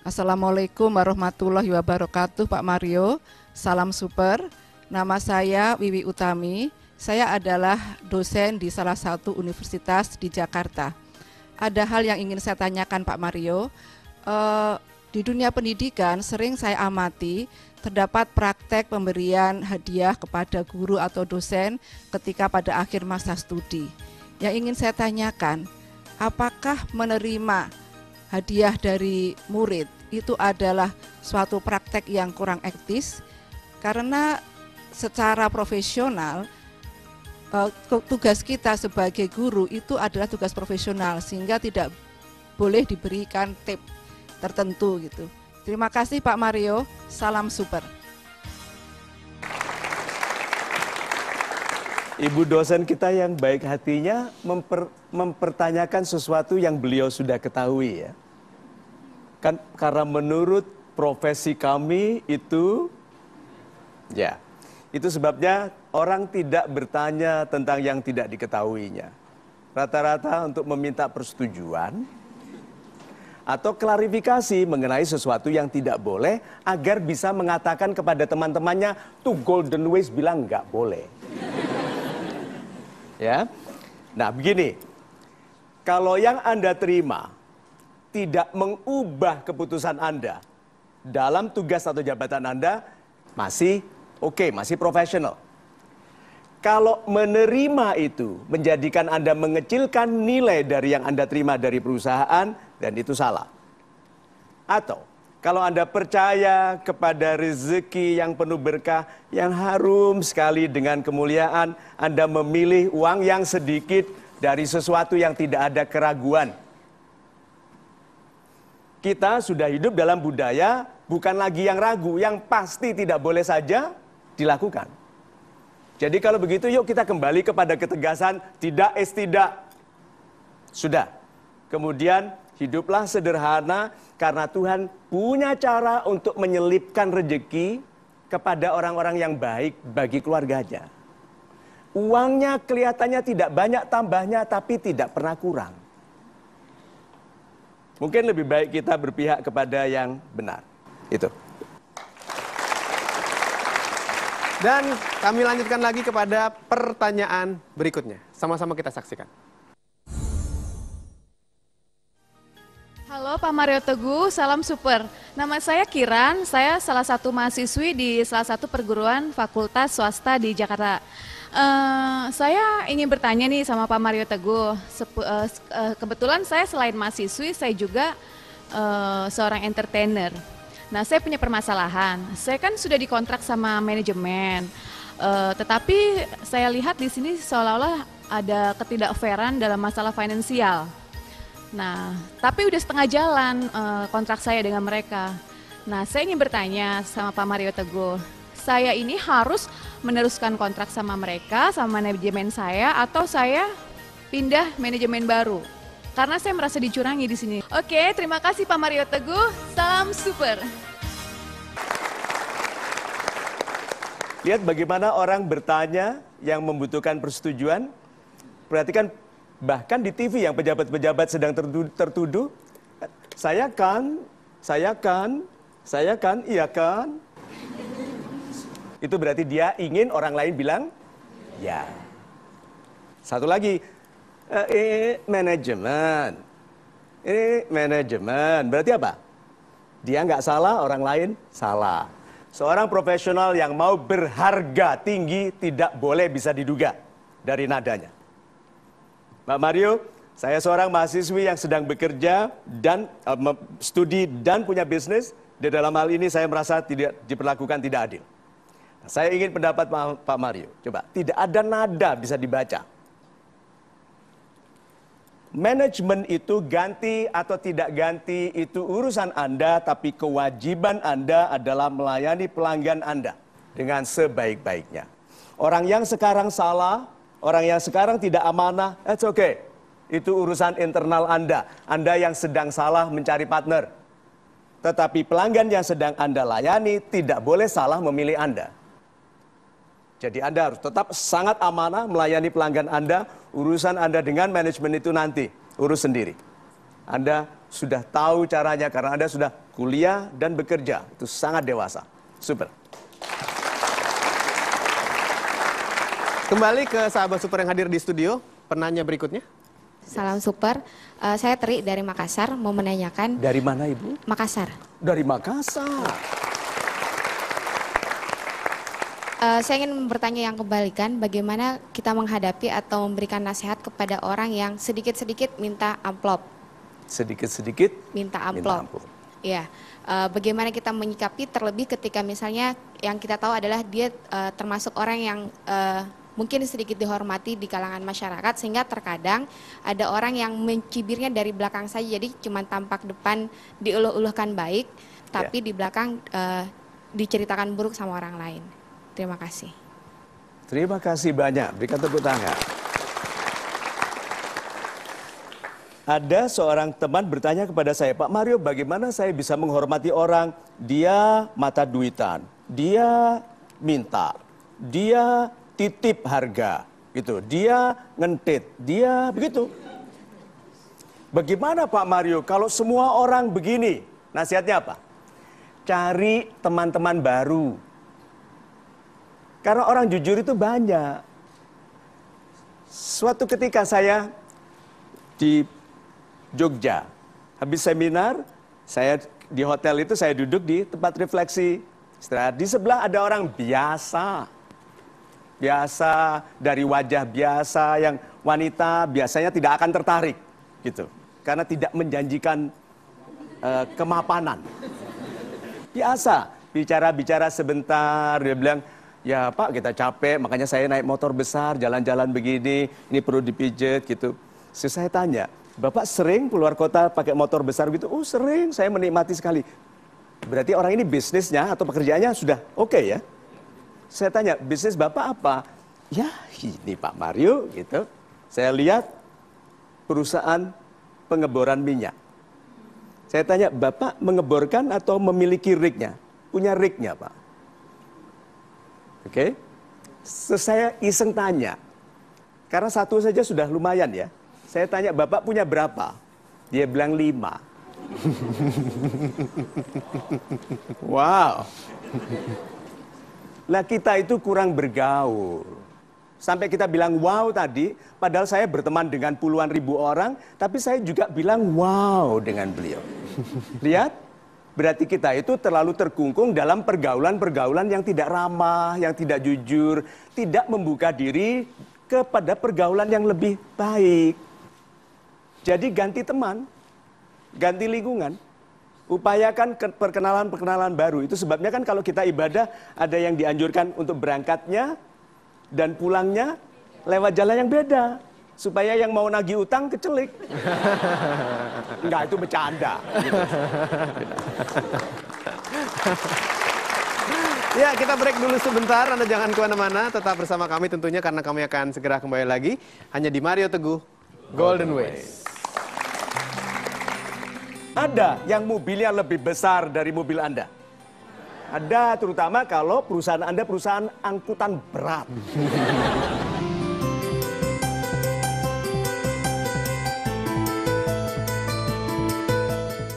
Assalamualaikum warahmatullahi wabarakatuh, Pak Mario. Salam super. Nama saya Wiwi Utami. Saya adalah dosen di salah satu universitas di Jakarta. Ada hal yang ingin saya tanyakan, Pak Mario. Di dunia pendidikan sering saya amati terdapat praktek pemberian hadiah kepada guru atau dosen ketika pada akhir masa studi. Yang ingin saya tanyakan, apakah menerima hadiah dari murid itu adalah suatu praktek yang kurang etis, karena secara profesional tugas kita sebagai guru itu adalah tugas profesional, sehingga tidak boleh diberikan tip tertentu gitu. Terima kasih Pak Mario, salam super. Ibu dosen kita yang baik hatinya mempertanyakan sesuatu yang beliau sudah ketahui ya. Kan karena menurut profesi kami itu, ya, itu sebabnya orang tidak bertanya tentang yang tidak diketahuinya. Rata-rata untuk meminta persetujuan atau klarifikasi mengenai sesuatu yang tidak boleh agar bisa mengatakan kepada teman-temannya, tuh Golden Ways bilang nggak boleh. Ya, nah begini, kalau yang Anda terima tidak mengubah keputusan Anda dalam tugas atau jabatan Anda, masih oke, masih profesional. Kalau menerima itu menjadikan Anda mengecilkan nilai dari yang Anda terima dari perusahaan, dan itu salah. Atau kalau Anda percaya kepada rezeki yang penuh berkah, yang harum sekali dengan kemuliaan, Anda memilih uang yang sedikit dari sesuatu yang tidak ada keraguan. Kita sudah hidup dalam budaya bukan lagi yang ragu, yang pasti tidak boleh saja dilakukan. Jadi kalau begitu yuk kita kembali kepada ketegasan tidak tidak. Sudah. Kemudian hiduplah sederhana karena Tuhan punya cara untuk menyelipkan rezeki kepada orang-orang yang baik bagi keluarganya. Uangnya kelihatannya tidak banyak tambahnya tapi tidak pernah kurang. Mungkin lebih baik kita berpihak kepada yang benar. Itu. Dan kami lanjutkan lagi kepada pertanyaan berikutnya. Sama-sama kita saksikan. Halo Pak Mario Teguh, salam super. Nama saya Kiran, saya salah satu mahasiswi di salah satu perguruan fakultas swasta di Jakarta. Saya ingin bertanya nih sama Pak Mario Teguh. Kebetulan saya selain mahasiswi, saya juga seorang entertainer. Nah, saya punya permasalahan. Saya kan sudah dikontrak sama manajemen, tetapi saya lihat di sini seolah-olah ada ketidakfairan dalam masalah finansial. Nah, tapi udah setengah jalan kontrak saya dengan mereka. Nah, saya ingin bertanya sama Pak Mario Teguh. Saya ini harus meneruskan kontrak sama mereka, sama manajemen saya, atau saya pindah manajemen baru? Karena saya merasa dicurangi di sini. Oke, terima kasih Pak Mario Teguh. Salam super. Lihat bagaimana orang bertanya yang membutuhkan persetujuan. Perhatikan bahkan di TV yang pejabat-pejabat sedang tertuduh. Saya kan, iya kan. Itu berarti dia ingin orang lain bilang, ya. Satu lagi, manajemen. Ini manajemen, berarti apa? Dia nggak salah, orang lain salah. Seorang profesional yang mau berharga tinggi tidak boleh bisa diduga dari nadanya. Pak Mario, saya seorang mahasiswi yang sedang bekerja dan studi dan punya bisnis. Di dalam hal ini saya merasa tidak diperlakukan tidak adil. Saya ingin pendapat Pak Mario. Coba, tidak ada nada bisa dibaca. Manajemen itu ganti atau tidak ganti itu urusan Anda, tapi kewajiban Anda adalah melayani pelanggan Anda dengan sebaik-baiknya. Orang yang sekarang salah, orang yang sekarang tidak amanah, it's okay. Itu urusan internal Anda. Anda yang sedang salah mencari partner. Tetapi pelanggan yang sedang Anda layani tidak boleh salah memilih Anda. Jadi Anda harus tetap sangat amanah melayani pelanggan Anda. Urusan Anda dengan manajemen itu nanti urus sendiri. Anda sudah tahu caranya karena Anda sudah kuliah dan bekerja. Itu sangat dewasa. Super. Kembali ke sahabat super yang hadir di studio. Penanya berikutnya. Salam super, saya Tri dari Makassar mau menanyakan. Dari mana Ibu? Makassar. Dari Makassar. Saya ingin bertanya yang kebalikan, bagaimana kita menghadapi atau memberikan nasihat kepada orang yang sedikit-sedikit minta amplop. Sedikit-sedikit Minta amplop. Iya, bagaimana kita menyikapi terlebih ketika misalnya yang kita tahu adalah dia termasuk orang yang mungkin sedikit dihormati di kalangan masyarakat, sehingga terkadang ada orang yang mencibirnya dari belakang saja, jadi cuma tampak depan diuluh-uluhkan baik, tapi di belakang diceritakan buruk sama orang lain. Terima kasih. Terima kasih banyak, berikan tepuk tangan. Ada seorang teman bertanya kepada saya, Pak Mario, bagaimana saya bisa menghormati orang? Dia mata duitan, dia minta, dia titip harga, gitu. Dia ngentit, dia begitu. Bagaimana Pak Mario kalau semua orang begini? Nasihatnya apa? Cari teman-teman baru. Karena orang jujur itu banyak. Suatu ketika saya di Jogja, habis seminar, saya di hotel itu saya duduk di tempat refleksi. Istirahat. Di sebelah ada orang biasa. Biasa, dari wajah biasa, yang wanita biasanya tidak akan tertarik. Gitu. Karena tidak menjanjikan kemapanan. Biasa, bicara-bicara sebentar, dia bilang, ya Pak kita capek, makanya saya naik motor besar, jalan-jalan begini, ini perlu dipijet gitu. Saya tanya, Bapak sering keluar kota pakai motor besar gitu? Oh sering, saya menikmati sekali. Berarti orang ini bisnisnya atau pekerjaannya sudah oke ya? Saya tanya, bisnis Bapak apa? Ya ini Pak Mario gitu. Saya lihat perusahaan pengeboran minyak. Saya tanya, Bapak mengeborkan atau memiliki rignya? Punya rignya Pak. Oke? Saya iseng tanya. Karena satu saja sudah lumayan ya. Saya tanya, Bapak punya berapa? Dia bilang 5. Wow. Lah kita itu kurang bergaul. Sampai kita bilang wow tadi, padahal saya berteman dengan puluhan ribu orang, tapi saya juga bilang wow dengan beliau. Lihat, berarti kita itu terlalu terkungkung dalam pergaulan-pergaulan yang tidak ramah, yang tidak jujur, tidak membuka diri kepada pergaulan yang lebih baik. Jadi ganti teman, ganti lingkungan, upayakan perkenalan-perkenalan baru. Itu sebabnya kan kalau kita ibadah ada yang dianjurkan untuk berangkatnya dan pulangnya lewat jalan yang beda. Supaya yang mau nagih utang kecelik. Enggak, itu bercanda. Gitu. Ya, kita break dulu sebentar. Anda jangan kemana-mana. Tetap bersama kami tentunya karena kami akan segera kembali lagi. Hanya di Mario Teguh, Golden Ways. Ada yang mobilnya lebih besar dari mobil Anda. Ada, terutama kalau perusahaan Anda perusahaan angkutan berat.